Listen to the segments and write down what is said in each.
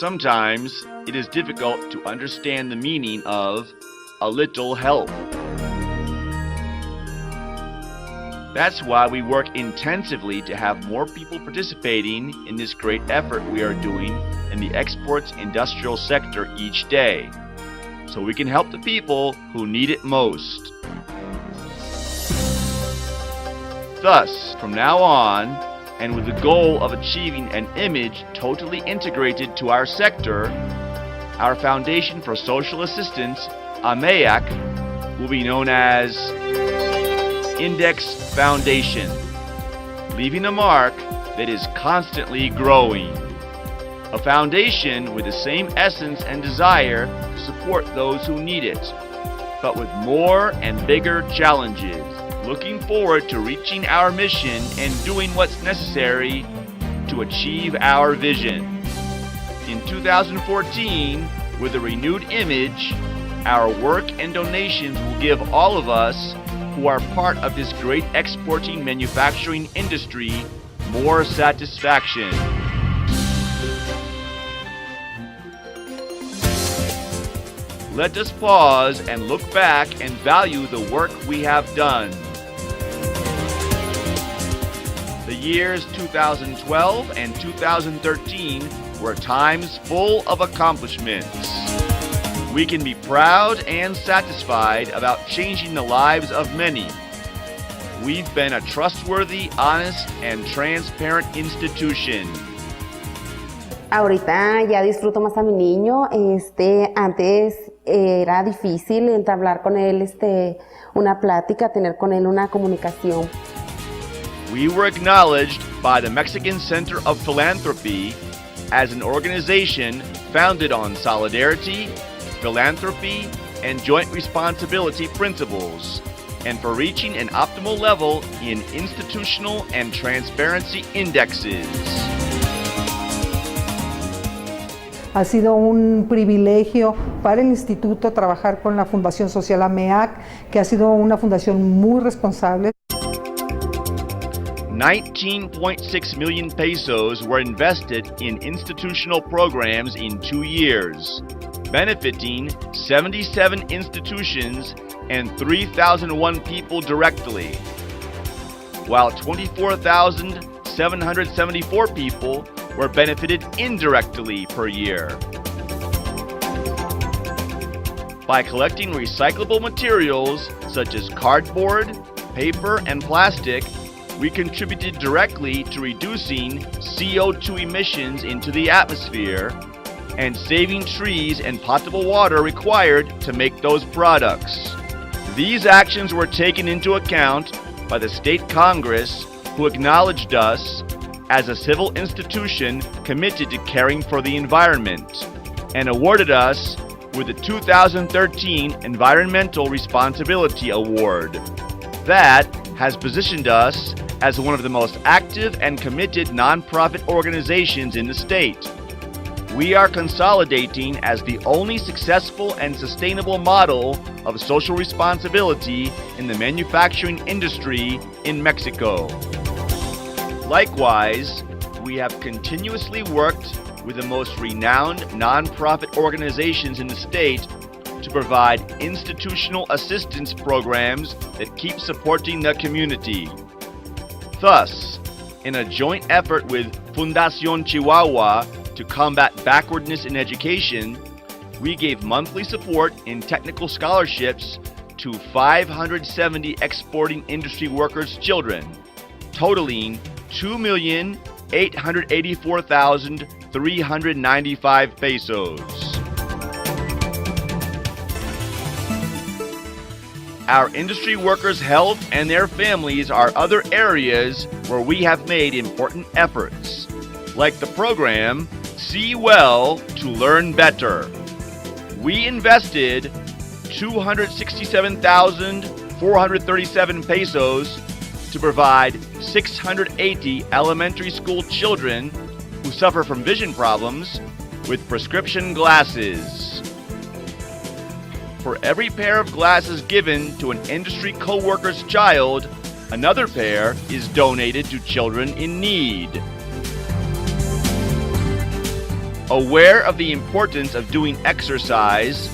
Sometimes it is difficult to understand the meaning of a little help. That's why we work intensively to have more people participating in this great effort we are doing in the exports industrial sector each day, so we can help the people who need it most. Thus, from now on, and with the goal of achieving an image totally integrated to our sector, our Foundation for Social Assistance, AMEAC, will be known as Index Foundation, leaving a mark that is constantly growing. A foundation with the same essence and desire to support those who need it, but with more and bigger challenges. Looking forward to reaching our mission and doing what's necessary to achieve our vision. In 2014, with a renewed image, our work and donations will give all of us who are part of this great exporting manufacturing industry more satisfaction. Let us pause and look back and value the work we have done. The years 2012 and 2013 were times full of accomplishments. We can be proud and satisfied about changing the lives of many. We've been a trustworthy, honest, and transparent institution. Ahorita ya disfruto más a mi niño. Antes era difícil entablar con él una plática, tener con él una comunicación. We were acknowledged by the Mexican Center of Philanthropy as an organization founded on solidarity, philanthropy, and joint responsibility principles, and for reaching an optimal level in institutional and transparency indexes. Ha sido un privilegio para el instituto trabajar con la Fundación Social AMEAC, que ha sido una fundación muy responsable. 19.6 million pesos were invested in institutional programs in 2 years, benefiting 77 institutions and 3,001 people directly, while 24,774 people were benefited indirectly per year. By collecting recyclable materials such as cardboard, paper, and plastic, we contributed directly to reducing CO2 emissions into the atmosphere and saving trees and potable water required to make those products. These actions were taken into account by the State Congress, who acknowledged us as a civil institution committed to caring for the environment, and awarded us with the 2013 Environmental Responsibility Award. That has positioned us as one of the most active and committed nonprofit organizations in the state. We are consolidating as the only successful and sustainable model of social responsibility in the manufacturing industry in Mexico. Likewise, we have continuously worked with the most renowned nonprofit organizations in the state to provide institutional assistance programs that keep supporting the community. Thus, in a joint effort with Fundación Chihuahua to combat backwardness in education, we gave monthly support in technical scholarships to 570 exporting industry workers' children, totaling 2,884,395 pesos. Our industry workers' health and their families are other areas where we have made important efforts, like the program See Well to Learn Better. We invested 267,437 pesos to provide 680 elementary school children who suffer from vision problems with prescription glasses. For every pair of glasses given to an industry co-worker's child, another pair is donated to children in need. Aware of the importance of doing exercise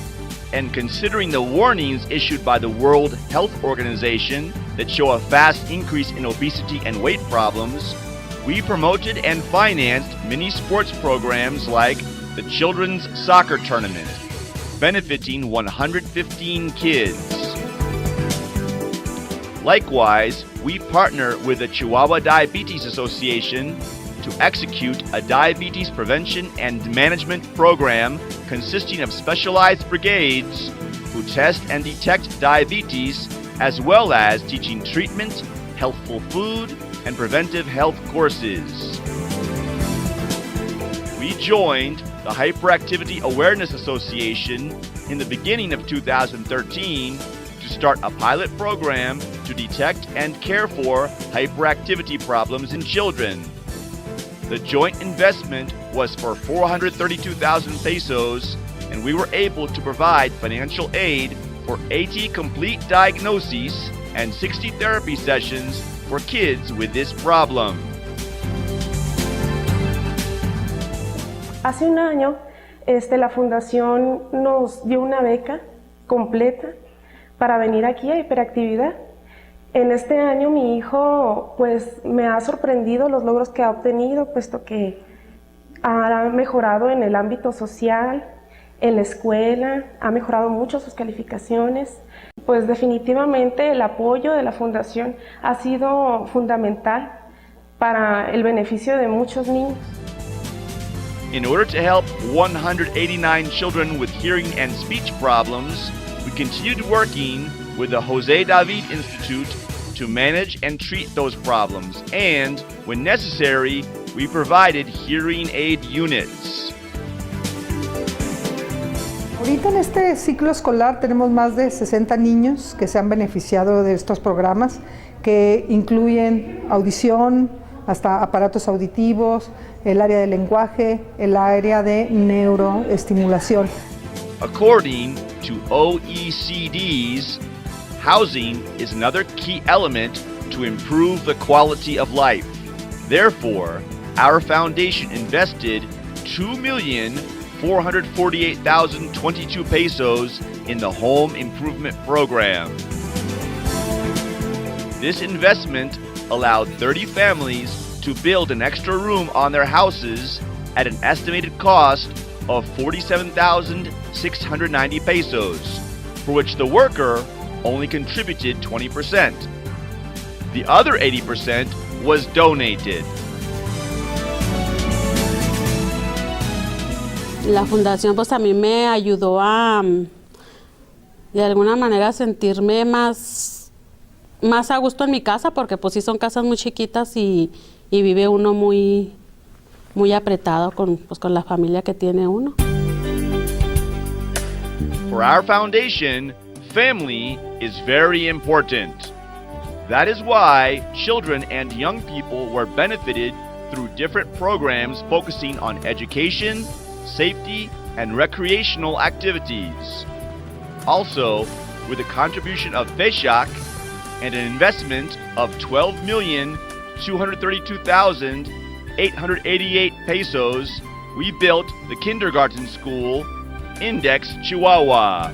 and considering the warnings issued by the World Health Organization that show a fast increase in obesity and weight problems, we promoted and financed many sports programs like the Children's Soccer Tournament, benefiting 115 kids. Likewise, we partner with the Chihuahua Diabetes Association to execute a diabetes prevention and management program consisting of specialized brigades who test and detect diabetes, as well as teaching treatment, healthful food, and preventive health courses. We joined the Hyperactivity Awareness Association in the beginning of 2013 to start a pilot program to detect and care for hyperactivity problems in children. The joint investment was for 432,000 pesos, and we were able to provide financial aid for 80 complete diagnoses and 60 therapy sessions for kids with this problem. Hace un año, la Fundación nos dio una beca completa para venir aquí a hiperactividad. En este año mi hijo pues me ha sorprendido los logros que ha obtenido, puesto que ha mejorado en el ámbito social, en la escuela, ha mejorado mucho sus calificaciones. Pues definitivamente el apoyo de la Fundación ha sido fundamental para el beneficio de muchos niños. In order to help 189 children with hearing and speech problems, we continued working with the Jose David Institute to manage and treat those problems, and, when necessary, we provided hearing aid units. Ahorita en este ciclo escolar tenemos más de 60 niños que se han beneficiado de estos programas, que incluyen audición, hasta aparatos auditivos, el área de lenguaje, el área de neuroestimulación. According to OECD's, housing is another key element to improve the quality of life. Therefore, our foundation invested 2,448,022 pesos in the home improvement program. This investment allowed 30 families to build an extra room on their houses at an estimated cost of 47,690 pesos, for which the worker only contributed 20%. The other 80% was donated. La fundación pues a mí me ayudó a de alguna manera sentirme más a gusto en mi casa, porque pues sí son casas muy chiquitas y vive uno muy apretado con la familia que tiene uno. For our foundation, family is very important. That is why children and young people were benefited through different programs focusing on education, safety, and recreational activities. Also, with a contribution of FESHAC and an investment of 12,232,888 pesos, we built the kindergarten school, Index Chihuahua.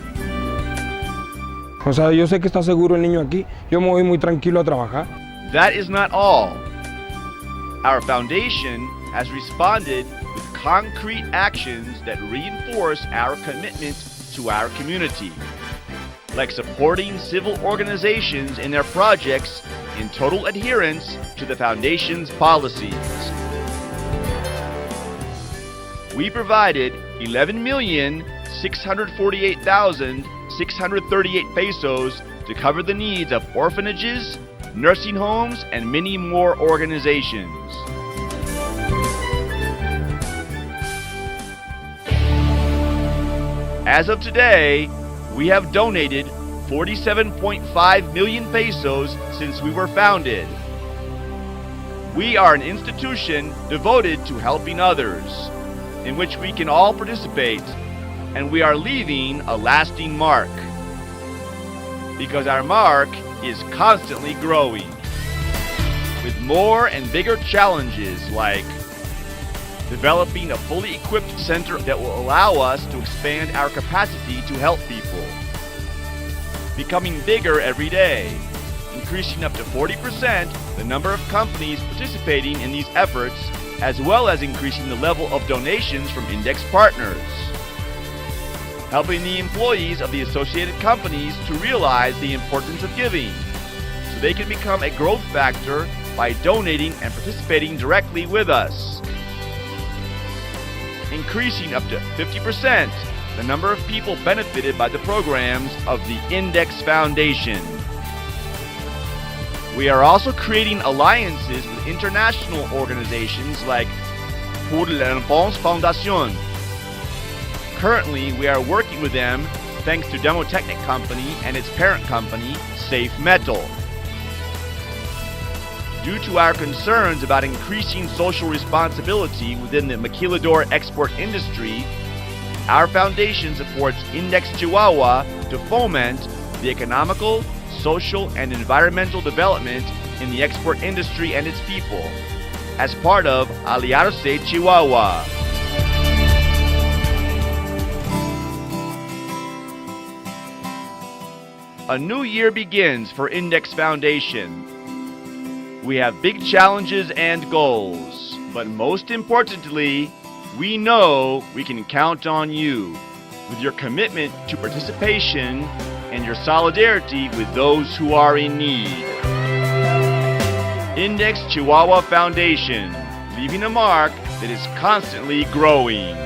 O sea, yo sé que está seguro el niño aquí. Yo me voy muy tranquilo a trabajar. That is not all. Our foundation has responded with concrete actions that reinforce our commitment to our community, like supporting civil organizations in their projects in total adherence to the Foundation's policies. We provided 11,648,638 pesos to cover the needs of orphanages, nursing homes, and many more organizations. As of today, we have donated 47.5 million pesos since we were founded. We are an institution devoted to helping others, in which we can all participate, and we are leaving a lasting mark, because our mark is constantly growing, with more and bigger challenges like developing a fully equipped center that will allow us to expand our capacity to help people, becoming bigger every day, increasing up to 40% the number of companies participating in these efforts, as well as increasing the level of donations from index partners, helping the employees of the associated companies to realize the importance of giving, so they can become a growth factor by donating and participating directly with us, increasing up to 50% the number of people benefited by the programs of the Index Foundation. We are also creating alliances with international organizations like Fundación. Currently, we are working with them thanks to Demotechnic Company and its parent company, Safe Metal. Due to our concerns about increasing social responsibility within the maquiladora export industry, our foundation supports Index Chihuahua to foment the economical, social, and environmental development in the export industry and its people, as part of Aliarse Chihuahua. A new year begins for Index Foundation. We have big challenges and goals, but most importantly, we know we can count on you with your commitment to participation and your solidarity with those who are in need. Index Chihuahua Foundation, leaving a mark that is constantly growing.